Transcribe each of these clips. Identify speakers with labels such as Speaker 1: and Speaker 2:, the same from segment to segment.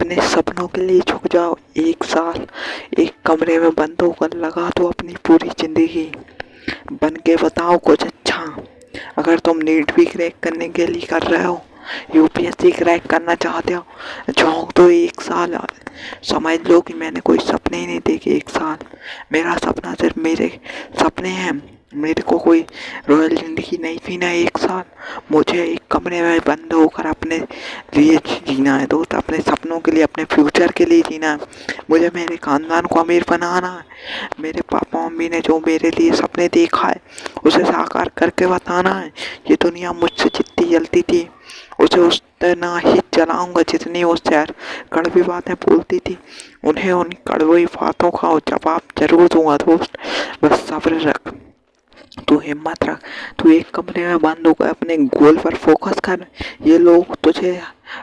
Speaker 1: अपने सपनों के लिए झुक जाओ। 1 साल एक कमरे में बंद होकर लगा दो अपनी पूरी जिंदगी। बन के बताओ कुछ अच्छा। अगर तुम नीट भी क्रैक करने के लिए कर रहे हो, यूपीएससी क्रैक करना चाहते हो, झोंक दो 1 साल। समझ लो कि मैंने कोई सपने ही नहीं देखे 1 साल। मेरा सपना सिर्फ मेरे सपने हैं। मेरे को कोई रॉयल जिंदगी नहीं जीना है 1 साल। मुझे एक कमरे में बंद होकर अपने लिए जीना है दोस्त, अपने सपनों के लिए, अपने फ्यूचर के लिए जीना है। मुझे मेरे खानदान को अमीर बनाना है। मेरे पापा मम्मी ने जो मेरे लिए सपने देखा है उसे साकार करके बताना है। ये दुनिया मुझसे जितनी जलती थी उसे उतना ही जलाऊंगा जितनी वो शहर कड़वी बातें बोलती थी। उन्हें उन कड़वी बातों का जवाब जरूर दूंगा दोस्त। बस सब्र रख, तू हिम्मत रख। तू एक कमरे में बंद होकर अपने गोल पर फोकस कर। ये लोग तुझे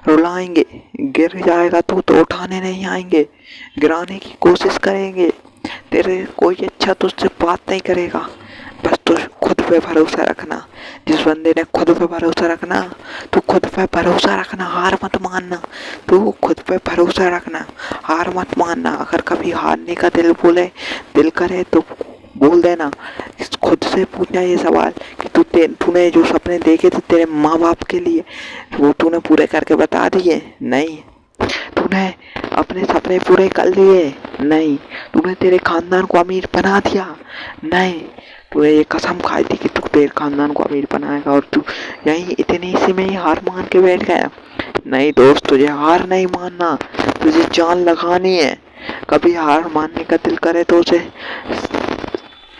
Speaker 1: रुलाएंगे, गिर जाएगा तो उठाने नहीं आएंगे, गिराने की कोशिश करेंगे। तेरे कोई अच्छा तुझसे बात नहीं करेगा। बस तू खुद पे भरोसा रखना। जिस बंदे ने खुद पे भरोसा रखना, तू खुद पे भरोसा रखना, हार मत मानना। तू खुद पे भरोसा रखना, हार मत मानना। अगर कभी हारने का दिल करे तो बोल देना। खुद से पूछना ये सवाल कि तूने जो सपने देखे थे तेरे माँ बाप के लिए, वो तूने पूरे करके बता दिए? नहीं। तूने अपने सपने पूरे कर लिए? नहीं। तूने तेरे खानदान को अमीर बना दिया? नहीं। तूने ये कसम खाई थी कि तू तेरे खानदान को अमीर बनाएगा और तू यहीं इतनी सी में ही हार मान के बैठ गया? नहीं दोस्त, तुझे हार नहीं मानना, तुझे जान लगानी है। कभी हार मानने का दिल करे तो उसे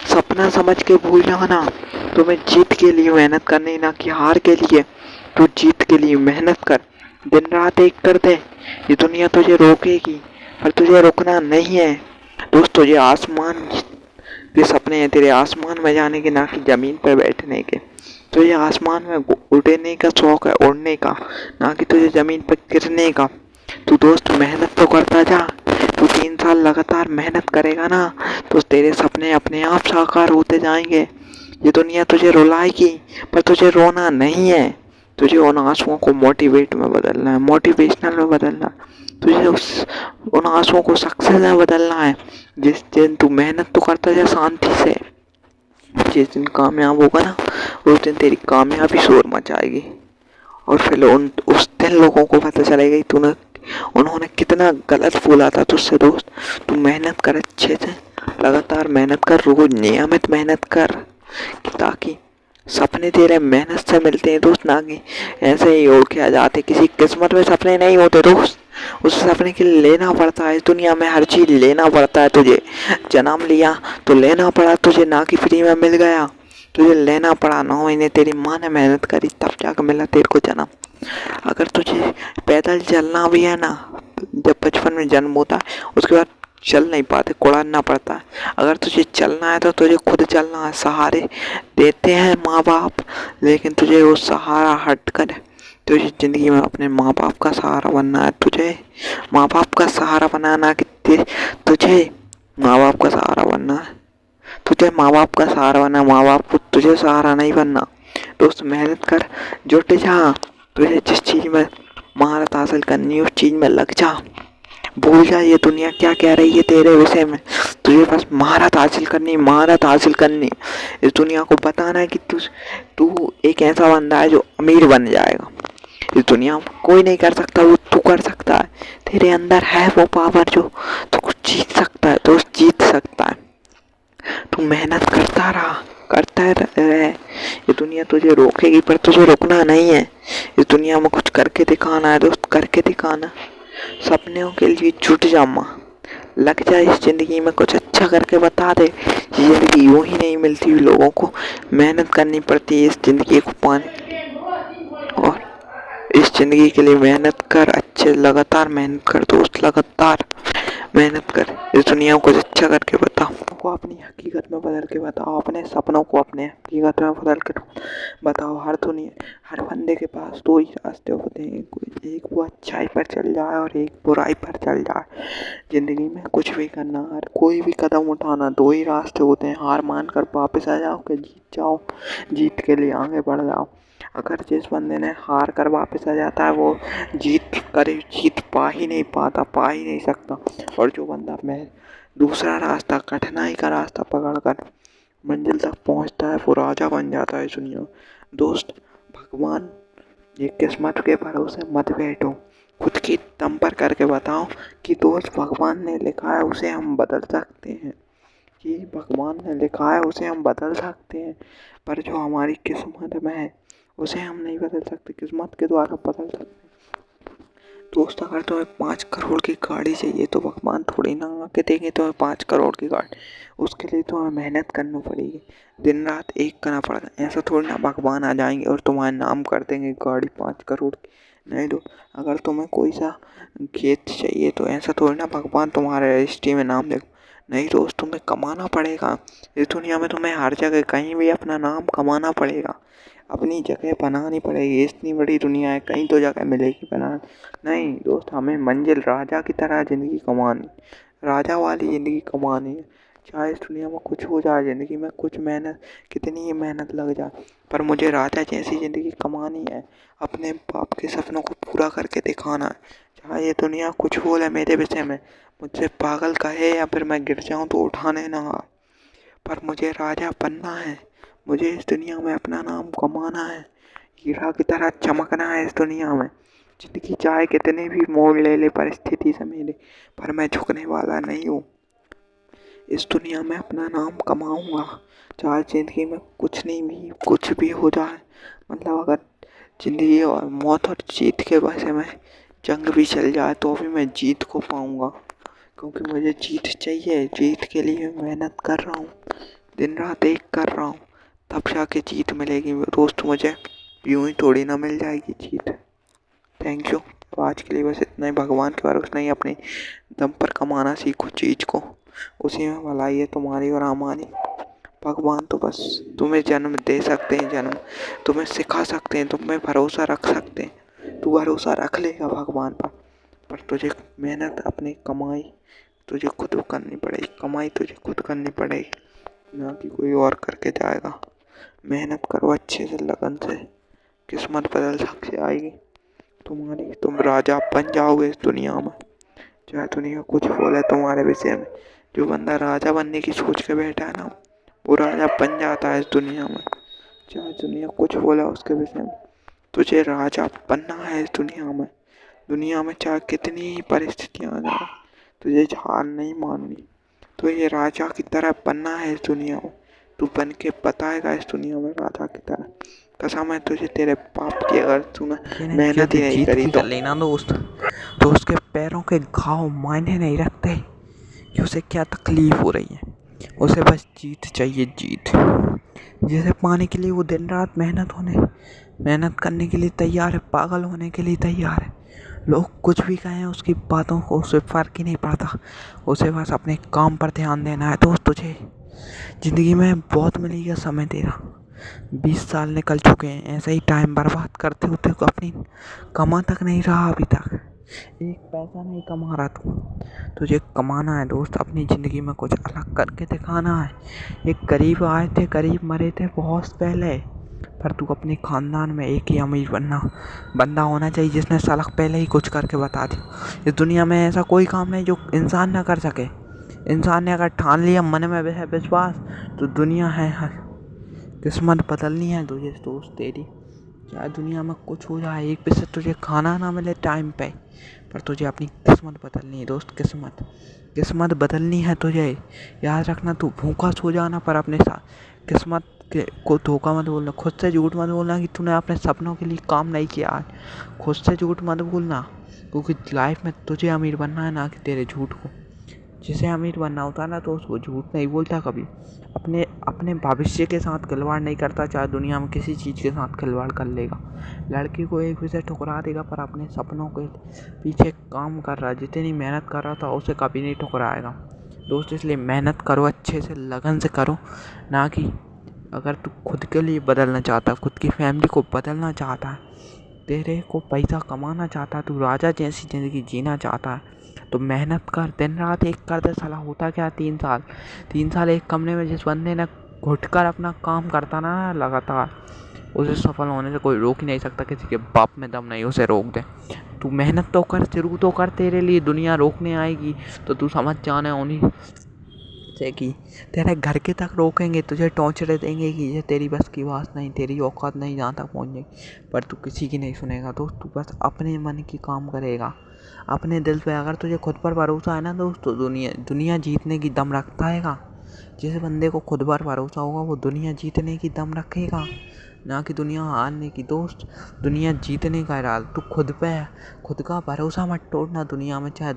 Speaker 1: सपना समझ के भूल जाना। तुम्हें जीत के लिए मेहनत करनी, ना कि हार के लिए। तू जीत के लिए मेहनत कर, दिन रात एक कर दे। ये दुनिया तुझे रोकेगी पर तुझे रुकना नहीं है दोस्त। तुझे आसमान के सपने हैं, तेरे आसमान में जाने के, ना कि जमीन पर बैठने के। तुझे आसमान में उड़ने का शौक है, उड़ने का, ना कि तुझे जमीन पर गिरने का। तू दोस्त मेहनत तो करता जा। तू 3 साल लगातार मेहनत करेगा ना तो तेरे सपने अपने आप साकार होते जाएंगे। ये दुनिया तुझे रुलाएगी पर तुझे रोना नहीं है। तुझे उन आंसुओं को मोटिवेट में बदलना है, मोटिवेशनल में बदलना है। तुझे उन आंसुओं को सक्सेस में बदलना है। जिस दिन तू मेहनत तो करता जा शांति से, जिस दिन कामयाब होगा ना उस दिन तेरी कामयाबी शोर मचाएगी। और फिर उस दिन लोगों को पता चलेगा उन्होंने कितना गलत बोला था तुझसे दोस्त। तू मेहनत कर, अच्छे से लगातार मेहनत कर, रोज नियमित मेहनत कर, ताकि सपने तेरे मेहनत से मिलते हैं दोस्त, ना कि ऐसे ही उड़ के आ जाते। किसी किस्मत में सपने नहीं होते दोस्त, उस सपने के लिए लेना पड़ता है। इस दुनिया में हर चीज लेना पड़ता है। तुझे जन्म लिया तो लेना पड़ा तुझे, ना कि फ्री में मिल गया। तुझे लेना पड़ा, 9 महीने तेरी माँ ने मेहनत करी तब जाकर मिला तेरे को जन्म। अगर तुझे पैदल चलना भी है ना, जब बचपन में जन्म होता है उसके बाद चल नहीं पाते, कुड़ाना पड़ता है। अगर तुझे चलना है तो तुझे खुद चलना है। सहारे देते हैं माँ बाप, लेकिन तुझे वो सहारा हट कर तुझे जिंदगी में अपने माँ बाप का सहारा बनना है। तुझे माँ बाप का सहारा बनाना कि तुझे माँ बाप का सहारा बनना है। तुझे माँ बाप का सहारा बनना, माँ बाप को तुझे सहारा नहीं बनना। दोस्त मेहनत कर, जुट जा। तुझे जिस चीज में महारत हासिल करनी है उस चीज में लग जा। भूल जा ये दुनिया क्या कह रही है तेरे विषय में। तुझे बस महारत हासिल करनी, महारत हासिल करनी। इस दुनिया को बताना है कि तू एक ऐसा बंदा है जो अमीर बन जाएगा। इस दुनिया में कोई नहीं कर सकता, वो तू कर सकता है। तेरे अंदर है वो पावर जो तू कुछ जीत सकता है, तो जीत सकता है। तू मेहनत करता रहे। ये दुनिया तुझे रोकेगी पर तुझे रुकना नहीं है। इस दुनिया में कुछ करके दिखाना है दोस्त, करके दिखाना। सपनों के लिए जुट जा माँ, लग जा इस जिंदगी में, कुछ अच्छा करके बता दे। ये जिंदगी यूं ही नहीं मिलती, लोगों को मेहनत करनी पड़ती है इस जिंदगी को पाने। और इस जिंदगी के लिए मेहनत कर, अच्छे लगातार मेहनत कर दोस्त, लगातार मेहनत कर। इस दुनिया को कुछ अच्छा करके बताओ, को अपनी हकीकत में बदल के बताओ, अपने सपनों को अपने हकीकत में बदल के बताओ। हर बंदे के पास 2 ही रास्ते होते हैं, एक वो अच्छाई पर चल जाए और एक बुराई पर चल जाए। जिंदगी में कुछ भी करना, हर कोई भी कदम उठाना, 2 ही रास्ते होते हैं। हार मान कर वापस आ जाओ कि जीत जाओ, जीत के लिए आगे बढ़ जाओ। अगर जिस बंदे ने हार कर वापस आ जाता है वो जीत पा ही नहीं सकता। और जो बंदा मैं दूसरा रास्ता, कठिनाई का रास्ता पकड़ कर मंजिल तक पहुंचता है वो राजा बन जाता है इस दुनिया में। दोस्त, भगवान ये किस्मत के भरोसे मत बैठो, खुद की दम पर करके बताओ कि दोस्त भगवान ने लिखा है उसे हम बदल सकते हैं, कि भगवान ने लिखा है उसे हम बदल सकते हैं, पर जो हमारी किस्मत में है उसे हम नहीं बदल सकते, किस्मत के द्वारा बदल सकते हैं। दोस्त, अगर तुम्हें 5 करोड़ की गाड़ी चाहिए तो भगवान थोड़ी ना आके देंगे तुम्हें 5 करोड़ की गाड़ी, उसके लिए तुम्हें मेहनत करनी पड़ेगी, दिन रात एक करना पड़ेगा। ऐसा थोड़ी ना भगवान आ जाएंगे और तुम्हारे नाम कर देंगे गाड़ी 5 करोड़ की। नहीं दो, अगर तुम्हें कोई सा खेत चाहिए तो ऐसा थोड़ी ना भगवान तुम्हारे रजिस्ट्री में नाम देगा। नहीं दोस्त, तुम्हें कमाना पड़ेगा इस दुनिया में, तुम्हें हर जगह कहीं भी अपना नाम कमाना पड़ेगा, अपनी जगह बनानी पड़ेगी। इतनी बड़ी दुनिया है, कहीं तो जगह मिलेगी बनाने। नहीं दोस्त, हमें मंजिल राजा की तरह ज़िंदगी कमानी, राजा वाली ज़िंदगी कमानी है। चाहे इस दुनिया में कुछ हो जाए, ज़िंदगी में कुछ मेहनत, कितनी ही मेहनत लग जाए, पर मुझे राजा जैसी ज़िंदगी कमानी है, अपने बाप के सपनों को पूरा करके दिखाना है। चाहे ये दुनिया कुछ बोले मेरे विषय में, मुझसे पागल कहे या फिर मैं गिर जाऊँ तो उठाने ना आए, पर मुझे राजा बनना है। मुझे इस दुनिया में अपना नाम कमाना है, हीरा की तरह चमकना है इस दुनिया में। ज़िंदगी चाहे कितने भी मोड़ ले ले परिस्थिति से मेरे, पर मैं झुकने वाला नहीं हूँ। इस दुनिया में अपना नाम कमाऊंगा, चाहे ज़िंदगी में कुछ भी हो जाए। मतलब अगर ज़िंदगी और मौत और जीत के वजह में जंग भी चल जाए तो भी मैं जीत को पाऊंगा, क्योंकि मुझे जीत चाहिए। जीत के लिए मेहनत कर रहा हूँ, दिन रात एक कर रहा हूँ, तब जाके जीत मिलेगी दोस्त। मुझे यूं ही थोड़ी ना मिल जाएगी जीत। Thank you. तो आज के लिए बस इतना ही। भगवान के भरोसे नहीं, अपनी दम पर कमाना सीखो चीज़ को, उसी में भलाई है तुम्हारी और हमारी। भगवान तो बस तुम्हें जन्म दे सकते हैं, जन्म तुम्हें सिखा सकते हैं, तुम में भरोसा रख सकते हैं। तू भरोसा रख लेगा भगवान पर तुझे मेहनत अपनी कमाई तुझे खुद करनी पड़ेगी, कमाई तुझे खुद करनी पड़ेगी, ना कि कोई और करके जाएगा। मेहनत करो अच्छे से, लगन से, किस्मत बदल सकती आएगी तुम्हारी। तुम राजा बन जाओगे इस दुनिया में, चाहे दुनिया कुछ बोले तुम्हारे विषय में। जो बंदा राजा बनने की सोच के बैठा है ना, वो राजा बन जाता है इस दुनिया में, चाहे दुनिया कुछ बोला उसके विषय में। तुझे राजा बनना है इस दुनिया में। दुनिया में चाहे कितनी ही परिस्थितियाँ आ जाए, तुझे हार नहीं माननी। तो ये राजा की तरह बनना है इस दुनिया में। तू बन के बताएगा इस दुनिया में राजा की तरह। कसम है तुझे तेरे बाप की, अगर तूने मेहनत ही नहीं करी तो।
Speaker 2: लेना दोस्त, तो उसके पैरों के घाव मायने नहीं रखते कि उसे क्या तकलीफ हो रही है। उसे बस जीत चाहिए, जीत, जिसे पाने के लिए वो दिन रात मेहनत करने के लिए तैयार है, पागल होने के लिए तैयार है। लोग कुछ भी कहें उसकी बातों को उसे फ़र्क ही नहीं पड़ता, उसे बस अपने काम पर ध्यान देना है। दोस्त, तुझे ज़िंदगी में बहुत मिलेगा समय तेरा, 20 साल निकल चुके हैं ऐसे ही टाइम बर्बाद करते होते, अपनी कमा तक नहीं रहा अभी तक, एक पैसा नहीं कमा रहा तू। तुझे कमाना है दोस्त, अपनी ज़िंदगी में कुछ अलग करके दिखाना है। एक गरीब आए थे, गरीब मरे थे बहुत पहले, पर तू अपने ख़ानदान में एक ही अमीर बंदा होना चाहिए जिसने साला पहले ही कुछ करके बता दिया। इस दुनिया में ऐसा कोई काम नहीं जो इंसान ना कर सके। इंसान ने अगर ठान लिया मन में विश्वास, तो दुनिया है। किस्मत बदलनी है तुझे दोस्त तेरी, चाहे दुनिया में कुछ हो जाए, एक पैसे तुझे खाना ना मिले टाइम पे, पर तुझे अपनी किस्मत बदलनी है दोस्त। किस्मत बदलनी है तुझे, याद रखना। तू भूखा सो जाना पर अपने साथ किस्मत को धोखा मत बोलना, खुद से झूठ मत बोलना कि तूने अपने सपनों के लिए काम नहीं किया आज। खुद से झूठ मत बोलना, क्योंकि लाइफ में तुझे अमीर बनना है, ना कि तेरे झूठ को। जिसे अमीर बनना होता है ना तो वो झूठ नहीं बोलता कभी, अपने भविष्य के साथ खिलवाड़ नहीं करता, चाहे दुनिया में किसी चीज़ के साथ खिलवाड़ कर लेगा। लड़की को एक विषय ठुकरा देगा पर अपने सपनों के पीछे काम कर रहा, जितनी मेहनत कर रहा था उसे कभी नहीं ठुकराएगा दोस्त। इसलिए मेहनत करो, अच्छे से लगन से करो, ना कि अगर तू खुद के लिए बदलना चाहता, खुद की फैमिली को बदलना चाहता है, तेरे को पैसा कमाना चाहता है, तू राजा जैसी ज़िंदगी जीना चाहता है, तो मेहनत कर, दिन रात एक कर दे। साला होता क्या, 3 साल एक कमरे में जिस बंदे ने घुट कर अपना काम करता ना लगातार, उसे सफल होने से कोई रोक ही नहीं सकता, किसी के बाप में दम नहीं उसे रोक दे। तू मेहनत तो कर, शुरू तो कर, तेरे लिए दुनिया रोकने आएगी तो तू समझ जाना उन्हीं से कि तेरे घर के तक रोकेंगे, तुझे टॉर्चर देंगे कि ये तेरी बस की बात नहीं, तेरी औकात नहीं जहाँ तक पहुँचने, पर तू किसी की नहीं सुनेगा दोस्त। तू बस अपने मन की काम करेगा, अपने दिल पे। अगर तुझे खुद पर भरोसा है ना दोस्त, तो दुनिया जीतने की दम रखता है। जिस बंदे को खुद पर भरोसा होगा वो दुनिया जीतने की दम रखेगा, ना कि दुनिया हारने की दोस्त। दुनिया जीतने का इरादा तू खुद पे है, खुद का भरोसा मत तोड़ना दुनिया में। चाहे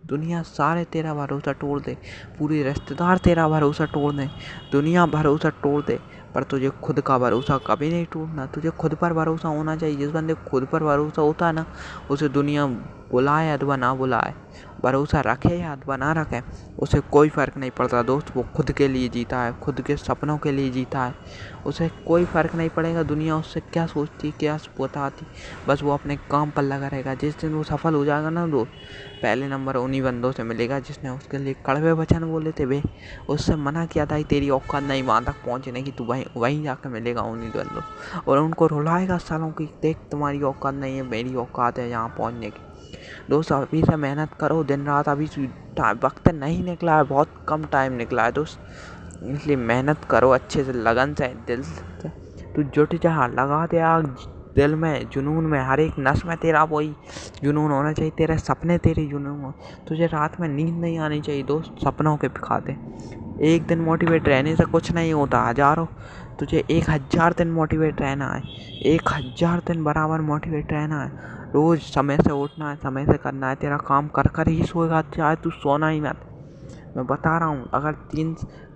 Speaker 2: दुनिया सारे तेरा भरोसा तोड़ दे, पूरे रिश्तेदार तेरा भरोसा तोड़ दें, दुनिया भरोसा तोड़ दे, पर तुझे खुद का भरोसा कभी नहीं टूटना। तुझे खुद पर भरोसा होना चाहिए। जिस बंदे को खुद पर भरोसा होता है ना, उसे दुनिया बुलाए अथवा ना बुलाए, भरोसा रखे या अथवा ना रखे, उसे कोई फ़र्क नहीं पड़ता दोस्त। वो खुद के लिए जीता है, खुद के सपनों के लिए जीता है, उसे कोई फ़र्क नहीं पड़ेगा दुनिया उससे क्या सोचती, क्या बताती। बस वो अपने काम पर लगा रहेगा। जिस दिन वो सफल हो जाएगा ना दोस्त, पहले नंबर उन्हीं बंदों से मिलेगा जिसने उसके लिए कड़वे वचन बोले थे बे, उससे मना किया था कि तेरी औकात नहीं वहाँ तक पहुँचने की, तू वहीं जाकर मिलेगा उन्हीं बंदों, और उनको रुलाएगा सालों की, देख तुम्हारी औकात नहीं है, मेरी औकात है यहाँ पहुँचने की। दोस्त अभी से मेहनत करो दिन रात। अभी वक्त नहीं निकला है, बहुत कम टाइम निकला है दोस्त, इसलिए मेहनत करो अच्छे से, लगन से, दिल से। तू जुट जा, लगा दे आग दिल में, जुनून में, हर एक नस में तेरा वही जुनून होना चाहिए। तेरे सपने तेरे जुनून हो। तुझे रात में नींद नहीं आनी चाहिए दोस्त सपनों के खाते। एक दिन मोटिवेट रहने से कुछ नहीं होता, हज़ारों, तुझे 1000 दिन मोटिवेट रहना है, 1000 दिन बराबर मोटिवेट रहना है। रोज़ समय से उठना है, समय से करना है, तेरा काम कर कर ही सोएगा, चाहे तू सोना ही मत। मैं बता रहा हूँ, अगर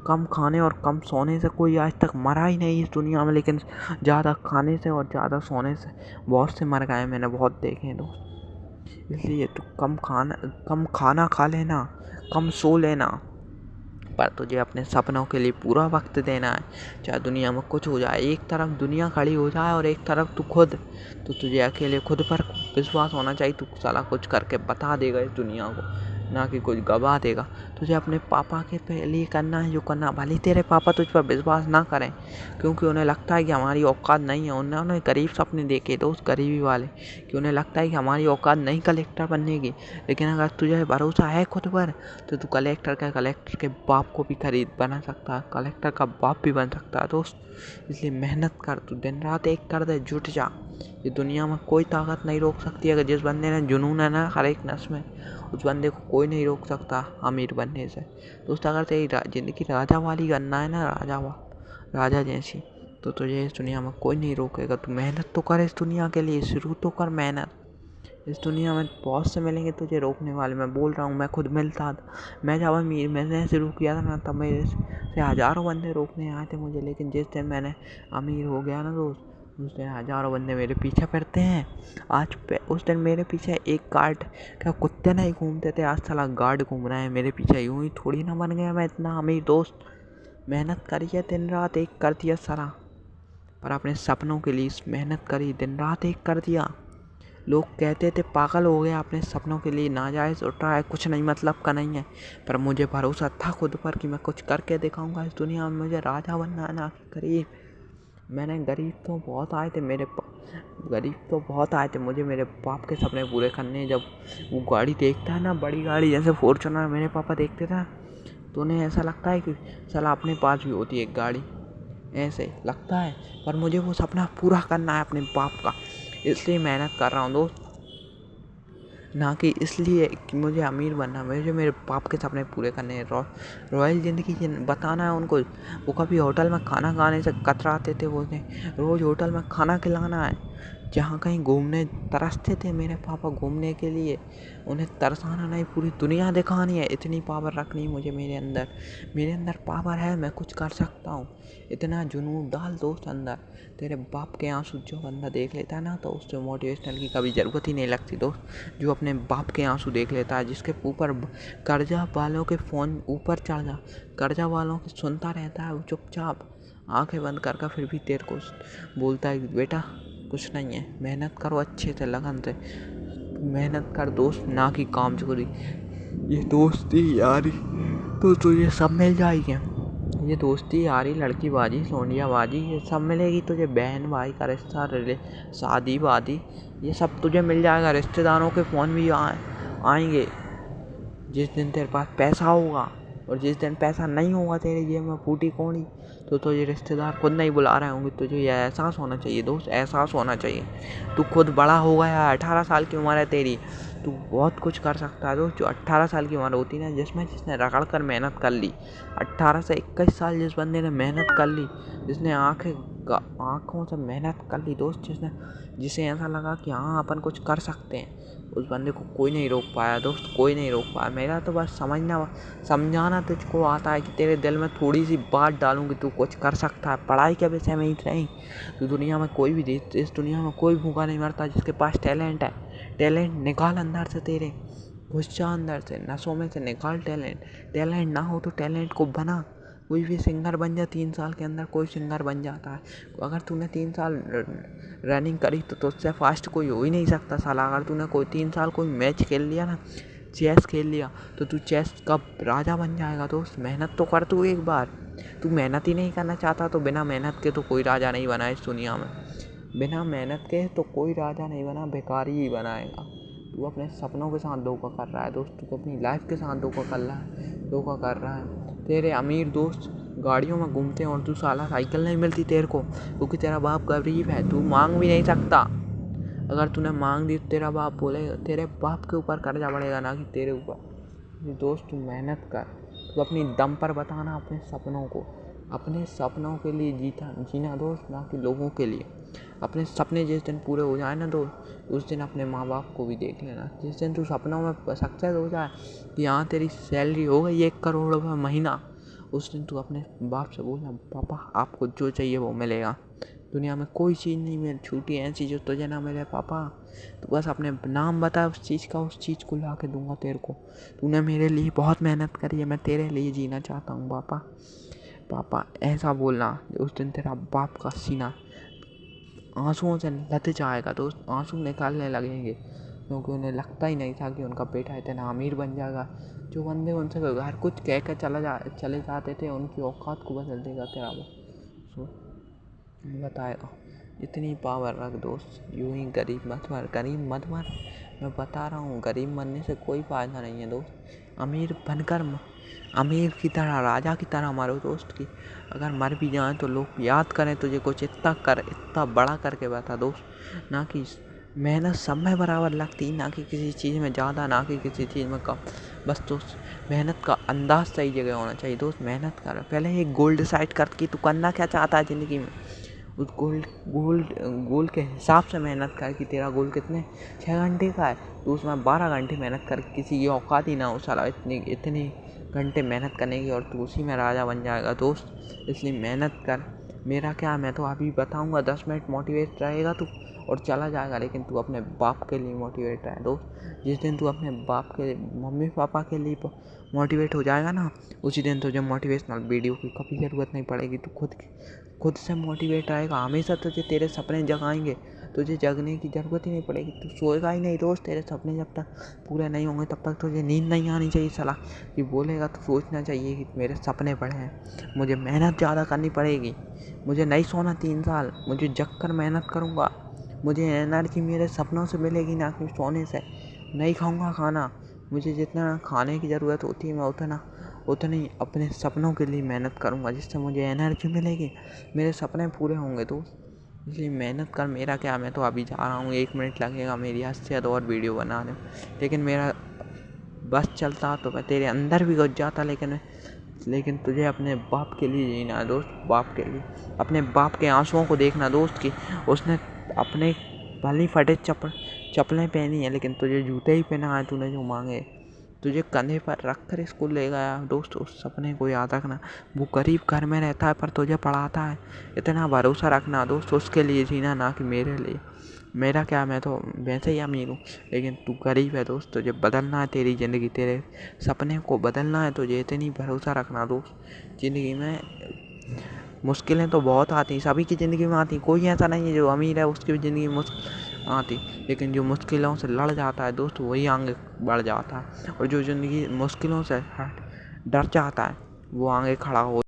Speaker 2: कम खाने और कम सोने से कोई आज तक मरा ही नहीं इस दुनिया में, लेकिन ज़्यादा खाने से और ज़्यादा सोने से बहुत से मर गए, मैंने बहुत देखे हैं दोस्त। इसलिए तू कम खाना खा लेना, कम सो लेना, पर तुझे अपने सपनों के लिए पूरा वक्त देना है। चाहे दुनिया में कुछ हो जाए, एक तरफ दुनिया खड़ी हो जाए और एक तरफ तू खुद, तो तुझे अकेले खुद पर विश्वास होना चाहिए। तू साला कुछ करके बता देगा इस दुनिया को, ना कि कुछ गवा देगा। तुझे अपने पापा के लिए करना है जो करना। भले तेरे पापा तुझ पर विश्वास ना करें, क्योंकि उन्हें लगता है कि हमारी औकात नहीं है। उन्होंने गरीब सपने देखे दोस्त, गरीबी वाले, कि उन्हें लगता है कि हमारी औकात नहीं कलेक्टर बनने की। लेकिन अगर तुझे भरोसा है खुद पर, तो तू कलेक्टर के बाप को भी खरीद बना सकता है, कलेक्टर का बाप भी बन सकता है दोस्त। इसलिए मेहनत कर, तू दिन रात एक कर दे, जुट जा। ये दुनिया में कोई ताकत नहीं रोक सकती। अगर जिस बंदे ने जुनून है ना हर एक नस में, उस बंदे को कोई नहीं रोक सकता अमीर बनने से दोस्त। अगर तेरी ज़िंदगी राजा वाली करना है ना, राजा जैसी, तो तुझे इस दुनिया में कोई नहीं रोकेगा। तू मेहनत तो कर इस दुनिया के लिए, शुरू तो कर मेहनत। इस दुनिया में बहुत से मिलेंगे तुझे रोकने वाले, मैं बोल रहा हूँ, मैं खुद मिलता था। मैं जब मैंने शुरू किया था ना, तब मेरे से हज़ारों बंदे रोकने आए थे मुझे, लेकिन जिस दिन मैंने अमीर हो गया ना दोस्त, उस दिन हज़ारों बंदे मेरे पीछे फिरते हैं। उस दिन मेरे पीछे एक गार्ड, क्या कुत्ते नहीं घूमते थे, आज साला गार्ड घूम रहे हैं मेरे पीछे। यूँ ही थोड़ी ना बन गया मैं इतना अमीर दोस्त। मेहनत करी है दिन रात एक कर दिया सारा, पर अपने सपनों के लिए मेहनत करी, दिन रात एक कर दिया। लोग कहते थे पागल हो गया, अपने सपनों के लिए नाजायज़ उठ रहा है, कुछ नहीं मतलब का नहीं है। पर मुझे भरोसा था खुद पर कि मैं कुछ करके दिखाऊंगा इस दुनिया में। मुझे राजा बनना है ना गरीब। गरीब तो बहुत आए थे मुझे मेरे बाप के सपने पूरे करने। जब वो गाड़ी देखता है ना, बड़ी गाड़ी जैसे फॉर्च्यूनर मेरे पापा देखते थे, तो उन्हें ऐसा लगता है कि साला अपने पास भी होती है एक गाड़ी, ऐसे लगता है। पर मुझे वो सपना पूरा करना है अपने बाप का, इसलिए मेहनत कर रहा हूँ दोस्त, ना कि इसलिए कि मुझे अमीर बनना। मुझे मेरे बाप के सपने पूरे करने हैं, रॉयल ज़िंदगी बताना है उनको। वो कभी होटल में खाना खाने से कतराते थे, बोलते रोज़ होटल में खाना खिलाना है। जहाँ कहीं घूमने तरसते थे मेरे पापा घूमने के लिए, उन्हें तरसाना नहीं, पूरी दुनिया दिखानी है। इतनी पावर रखनी है मुझे मेरे अंदर पावर है, मैं कुछ कर सकता हूँ। इतना जुनून डाल दोस्त अंदर। तेरे बाप के आंसू जो बंदा देख लेता है ना, तो उससे मोटिवेशनल की कभी ज़रूरत ही नहीं लगती दोस्त। जो अपने बाप के आंसू देख लेता है, जिसके ऊपर कर्जा वालों के फ़ोन ऊपर चढ़ जा, कर्जा वालों की सुनता रहता है, वो चुपचाप आंखें बंद कर फिर भी तेरे को बोलता है बेटा कुछ नहीं है, मेहनत करो अच्छे से, लगन से मेहनत कर दोस्त, ना कि काम चोरी। ये दोस्ती यारी तो तुझे सब मिल जाएगी। ये दोस्ती यारी लड़कीबाजी सोंडियाबाजी ये सब मिलेगी तुझे। बहन भाई का रिश्ता शादी वादी ये सब तुझे मिल जाएगा। रिश्तेदारों के फ़ोन भी आएंगे जिस दिन तेरे पास पैसा होगा, और जिस दिन पैसा नहीं होगा तेरे जेब में फूटी कौड़ी तो तुझे रिश्तेदार खुद नहीं बुला रहे होंगे। तुझे ये एहसास होना चाहिए दोस्त, एहसास होना चाहिए। तू खुद बड़ा हो गया, 18 साल की उम्र है तेरी, तू बहुत कुछ कर सकता है दोस्त। जो 18 साल की उम्र होती है ना, जिसने रगड़ कर मेहनत कर ली, 18 से 21 साल जिस बंदे ने मेहनत कर ली, जिसने आँखों से मेहनत कर ली दोस्त, जिसे ऐसा लगा कि हाँ अपन कुछ कर सकते हैं, उस बंदे को कोई नहीं रोक पाया दोस्त, कोई नहीं रोक पाया। मेरा तो बस समझाना तुझको आता है कि तेरे दिल में थोड़ी सी बात डालूं कि तू कुछ कर सकता है। पढ़ाई के विषय में ही नहीं, तो दुनिया में कोई भी इस दुनिया में कोई भूखा नहीं मरता जिसके पास टैलेंट है। टैलेंट निकाल अंदर से, तेरे घुस जा अंदर से, नसों में से निकाल टैलेंट ना हो तो टैलेंट को बना। कोई भी सिंगर बन जा, 3 साल के अंदर कोई सिंगर बन जाता है। अगर तूने 3 साल रनिंग करी तो तुझसे फास्ट कोई हो ही नहीं सकता साला। अगर तूने 3 साल कोई मैच खेल लिया ना, चेस खेल लिया, तो तू चेस का राजा बन जाएगा दोस्त। मेहनत तो कर तू एक बार। तू मेहनत ही नहीं करना चाहता तो बिना मेहनत के तो कोई राजा नहीं बना इस दुनिया में। बिना मेहनत के तो कोई राजा नहीं बना, भिखारी ही बनाएगा। तू अपने सपनों के साथ धोखा कर रहा है दोस्त, तू अपनी लाइफ के साथ धोखा कर रहा है। तेरे अमीर दोस्त गाड़ियों में घूमते हैं और तू साला साइकिल नहीं मिलती तेरे को, क्योंकि तेरा बाप गरीब है, तू मांग भी नहीं सकता। अगर तूने मांग दी तो तेरा बाप बोलेगा, तेरे बाप के ऊपर कर्जा बढ़ेगा, ना कि तेरे ऊपर। दोस्त तू मेहनत कर, तू अपनी दम पर बताना अपने सपनों को। अपने सपनों के लिए जीना दोस्त, ना कि लोगों के लिए। अपने सपने जिस दिन पूरे हो जाए ना दोस्त, उस दिन अपने माँ बाप को भी देख लेना। जिस दिन तू सपनों में सक्सेस हो जाए कि हाँ तेरी सैलरी हो गई 1 करोड़ रुपये महीना, उस दिन तू अपने बाप से बोलना, पापा आपको जो चाहिए वो मिलेगा। दुनिया में कोई चीज़ नहीं मिल छूटी ऐसी जो तुझे ना मिले पापा। तो बस अपने नाम बता उस चीज़ का, उस चीज़ को ला के दूंगा तेरे को। तूने मेरे लिए बहुत मेहनत करी है, मैं तेरे लिए जीना चाहता हूँ पापा। पापा ऐसा बोलना, उस दिन तेरा बाप का सीना आंसुओं से लद जाएगा दोस्त, आंसू निकालने लगेंगे, क्योंकि उन्हें लगता ही नहीं था कि उनका बेटा इतना अमीर बन जाएगा। जो बंदे उनसे हर कुछ कह कर चले जाते थे, उनकी औकात को बदल देगा तेरा बाप। बताएगा इतनी पावर रख दोस्त, यूं ही गरीब मत मर। मैं बता रहा हूँ, गरीब मरने से कोई फ़ायदा नहीं है दोस्त। अमीर की तरह, राजा की तरह मरो दोस्त की। अगर मर भी जाए तो लोग याद करें तुझे, कुछ इतना बड़ा करके बता दोस्त। ना कि मेहनत सब में बराबर लगती, ना कि किसी चीज़ में ज़्यादा, ना कि किसी चीज़ में कम। बस दोस्त मेहनत का अंदाज सही जगह होना चाहिए दोस्त। मेहनत कर, पहले एक गोल डिसाइड कर कि तू करना क्या चाहता है ज़िंदगी में। उस गोल के हिसाब से मेहनत कर कि तेरा गोल कितने 6 घंटे का है, तो उसमें 12 घंटे मेहनत कर। किसी की औकात ही ना हो साला इतनी घंटे मेहनत करने की, और तू उसी में राजा बन जाएगा दोस्त। इसलिए मेहनत कर। मेरा क्या, मैं तो अभी बताऊंगा, 10 मिनट मोटिवेट रहेगा तू और चला जाएगा, लेकिन तू अपने बाप के लिए मोटिवेट रहे दोस्त। जिस दिन तू अपने बाप के, मम्मी पापा के लिए मोटिवेट हो जाएगा ना, उसी दिन तुझे मोटिवेशनल वीडियो की कभी ज़रूरत नहीं पड़ेगी। तू खुद से मोटिवेट रहेगा, हमेशा तुझे तेरे सपने जगाएंगे, तुझे जगने की ज़रूरत ही नहीं पड़ेगी। तू सोएगा ही नहीं दोस्त, तेरे सपने जब तक पूरे नहीं होंगे तब तक तुझे नींद नहीं आनी चाहिए साला। कि बोलेगा तो सोचना चाहिए कि मेरे सपने बड़े हैं, मुझे मेहनत ज़्यादा करनी पड़ेगी, मुझे नहीं सोना 3 साल, मुझे जग कर मेहनत करूँगा, मुझे एनर्जी मेरे सपनों से मिलेगी, ना कि सोने से। नहीं खाऊंगा खाना, मुझे जितना खाने की ज़रूरत होती है मैं उतनी अपने सपनों के लिए मेहनत करूँगा, जिससे मुझे एनर्जी मिलेगी, मेरे सपने पूरे होंगे दोस्त। इसलिए मेहनत कर। मेरा क्या, मैं तो अभी जा रहा हूँ, 1 मिनट लगेगा मेरी हैसियत और वीडियो बनाने में, लेकिन मेरा बस चलता तो मैं तेरे अंदर भी घुस जाता। लेकिन तुझे अपने बाप के लिए जीना है दोस्त, बाप के लिए। अपने बाप के आंसुओं को देखना दोस्त कि उसने अपने भली फटे चप्पलें पहनी है, लेकिन तुझे जूते ही पहना है, तूने जो मांगे। तुझे कंधे पर रख कर स्कूल ले गया दोस्त, उस सपने को याद रखना। वो गरीब घर में रहता है पर तुझे पढ़ाता है, इतना भरोसा रखना दोस्त, उसके लिए जीना, ना कि मेरे लिए। मेरा क्या, मैं तो वैसे ही अमीर हूँ, लेकिन तू गरीब है दोस्त। तुझे बदलना है तेरी ज़िंदगी, तेरे सपने को बदलना है तुझे, इतनी भरोसा रखना दोस्त। ज़िंदगी में मुश्किलें तो बहुत आती, सभी की ज़िंदगी में आती, कोई ऐसा नहीं है जो अमीर है उसकी भी ज़िंदगी में मुश्किल आती, लेकिन जो मुश्किलों से लड़ जाता है दोस्त वही आगे बढ़ जाता है, और जो ज़िंदगी मुश्किलों से डर जाता है वो आगे खड़ा हो